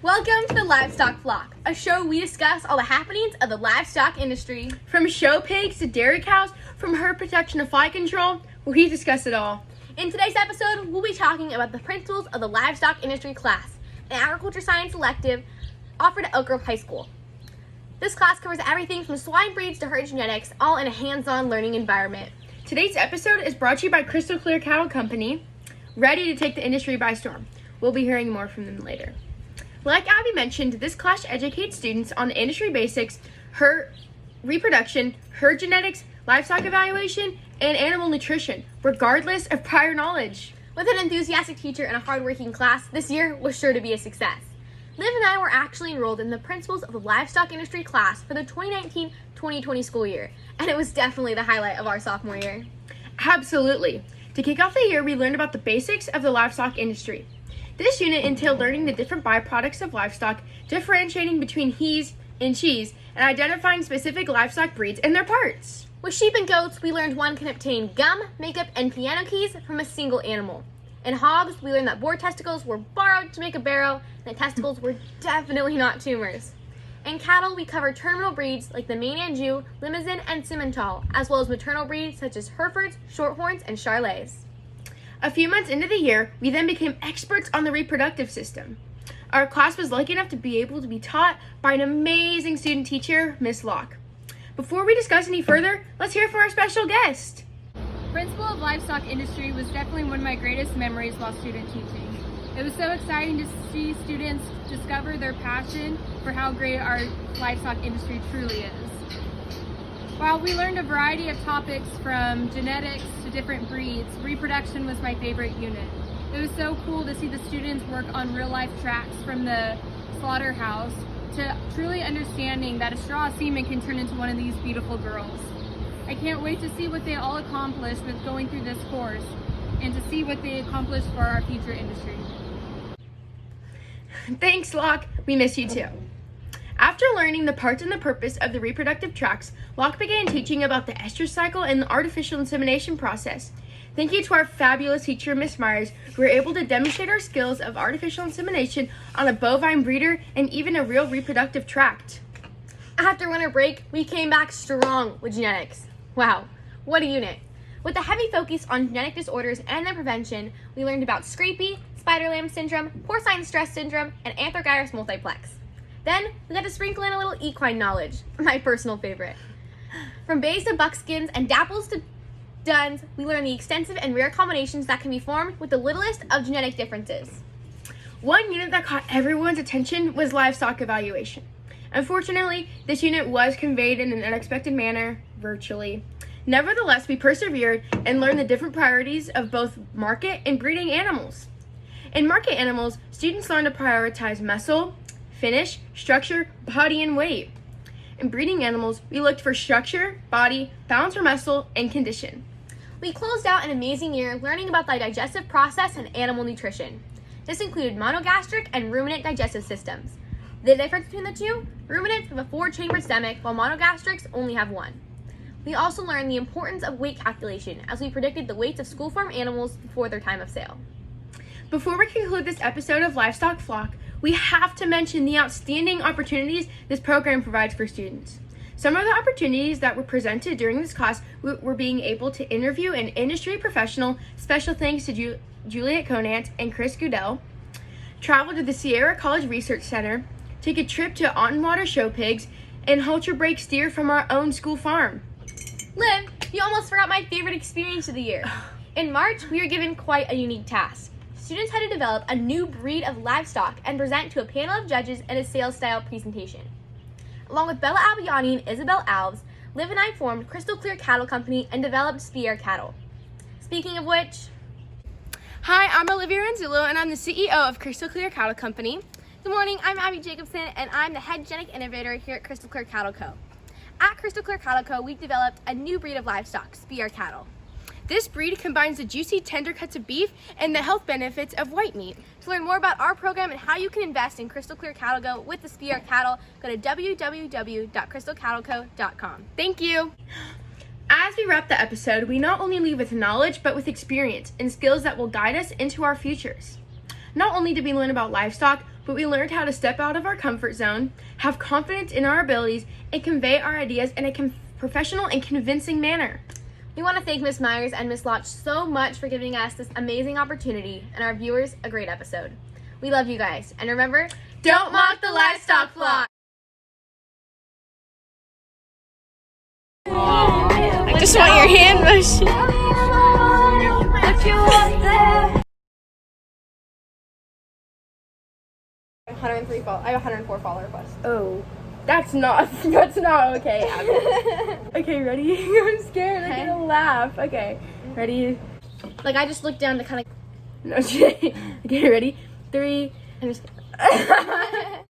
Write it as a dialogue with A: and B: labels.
A: Welcome to the Livestock Flock, a show we discuss all the happenings of the livestock industry.
B: From show pigs to dairy cows, from herd protection to fly control, we discuss it all.
A: In today's episode, we'll be talking about the principles of the livestock industry class, an agriculture science elective offered at Oak Grove High School. This class covers everything from swine breeds to herd genetics, all in a hands-on learning environment.
B: Today's episode is brought to you by Crystal Clear Cattle Company, ready to take the industry by storm. We'll be hearing more from them later. Like Abby mentioned, this class educates students on the industry basics, herd reproduction, herd genetics, livestock evaluation, and animal nutrition, regardless of prior knowledge.
A: With an enthusiastic teacher and a hardworking class, this year was sure to be a success. Liv and I were actually enrolled in the Principles of the Livestock Industry class for the 2019-2020 school year, and it was definitely the highlight of our sophomore year.
B: Absolutely. To kick off the year, we learned about the basics of the livestock industry. This unit entailed learning the different byproducts of livestock, differentiating between he's and she's, and identifying specific livestock breeds and their parts.
A: With sheep and goats, we learned one can obtain gum, makeup, and piano keys from a single animal. In hogs, we learned that boar testicles were borrowed to make a barrow, and that testicles were definitely not tumors. In cattle, we covered terminal breeds like the Maine Anjou, Limousin, and Simmental, as well as maternal breeds such as Herefords, Shorthorns, and Charolais.
B: A few months into the year, we then became experts on the reproductive system. Our class was lucky enough to be able to be taught by an amazing student teacher, Miss Locke. Before we discuss any further, let's hear from our special guest.
C: Principal of Livestock Industry was definitely one of my greatest memories while student teaching. It was so exciting to see students discover their passion for how great our livestock industry truly is. While we learned a variety of topics from genetics to different breeds, reproduction was my favorite unit. It was so cool to see the students work on real-life tracks from the slaughterhouse to truly understanding that a straw of semen can turn into one of these beautiful girls. I can't wait to see what they all accomplished with going through this course and to see what they accomplished for our future industry.
B: Thanks, Locke. We miss you too. After learning the parts and the purpose of the reproductive tracts, Locke began teaching about the estrus cycle and the artificial insemination process. Thank you to our fabulous teacher, Miss Myers, we were able to demonstrate our skills of artificial insemination on a bovine breeder and even a real reproductive tract.
A: After winter break, we came back strong with genetics. Wow, what a unit. With a heavy focus on genetic disorders and their prevention, we learned about scrapie, spider lamb syndrome, porcine stress syndrome, and arthritis multiplex. Then, we got to sprinkle in a little equine knowledge, my personal favorite. From bays to buckskins and dapples to duns, we learned the extensive and rare combinations that can be formed with the littlest of genetic differences.
B: One unit that caught everyone's attention was livestock evaluation. Unfortunately, this unit was conveyed in an unexpected manner, virtually. Nevertheless, we persevered and learned the different priorities of both market and breeding animals. In market animals, students learned to prioritize muscle, finish, structure, body, and weight. In breeding animals, we looked for structure, body, balance or muscle, and condition.
A: We closed out an amazing year learning about the digestive process and animal nutrition. This included monogastric and ruminant digestive systems. The difference between the two, ruminants have a 4-chambered stomach while monogastrics only have one. We also learned the importance of weight calculation as we predicted the weights of school farm animals before their time of sale.
B: Before we conclude this episode of Livestock Flock, we have to mention the outstanding opportunities this program provides for students. Some of the opportunities that were presented during this class were being able to interview an industry professional, special thanks to Juliet Conant and Chris Goodell, travel to the Sierra College Research Center, take a trip to on-water show pigs, and halter break steer from our own school farm.
A: Liv, you almost forgot my favorite experience of the year. In March, we were given quite a unique task. Students had to develop a new breed of livestock and present to a panel of judges in a sales-style presentation. Along with Bella Albiani and Isabel Alves, Liv and I formed Crystal Clear Cattle Company and developed Spear Cattle. Speaking of which...
B: Hi, I'm Olivia Ranzullo, and I'm the CEO of Crystal Clear Cattle Company.
A: Good morning, I'm Abby Jacobson, and I'm the head genetic innovator here at Crystal Clear Cattle Co. At Crystal Clear Cattle Co., we developed a new breed of livestock, Spear Cattle.
B: This breed combines the juicy, tender cuts of beef and the health benefits of white meat.
A: To learn more about our program and how you can invest in Crystal Clear Cattle Co. with the Spear Cattle, go to www.crystalcattleco.com.
B: Thank you. As we wrap the episode, we not only leave with knowledge, but with experience and skills that will guide us into our futures. Not only did we learn about livestock, but we learned how to step out of our comfort zone, have confidence in our abilities, and convey our ideas in a professional and convincing manner.
A: We want to thank Miss Myers and Miss Lotch so much for giving us this amazing opportunity and our viewers a great episode. We love you guys. And remember,
B: Don't mock the livestock flock!
D: I just want your hand motion.
A: I have 104 follower requests.
B: Oh, that's not okay, Abby. Okay, ready? I'm scared. I'm gonna laugh. Okay, ready?
A: Like, I just looked down to kind of...
B: No, okay, ready? 3.
A: I'm just...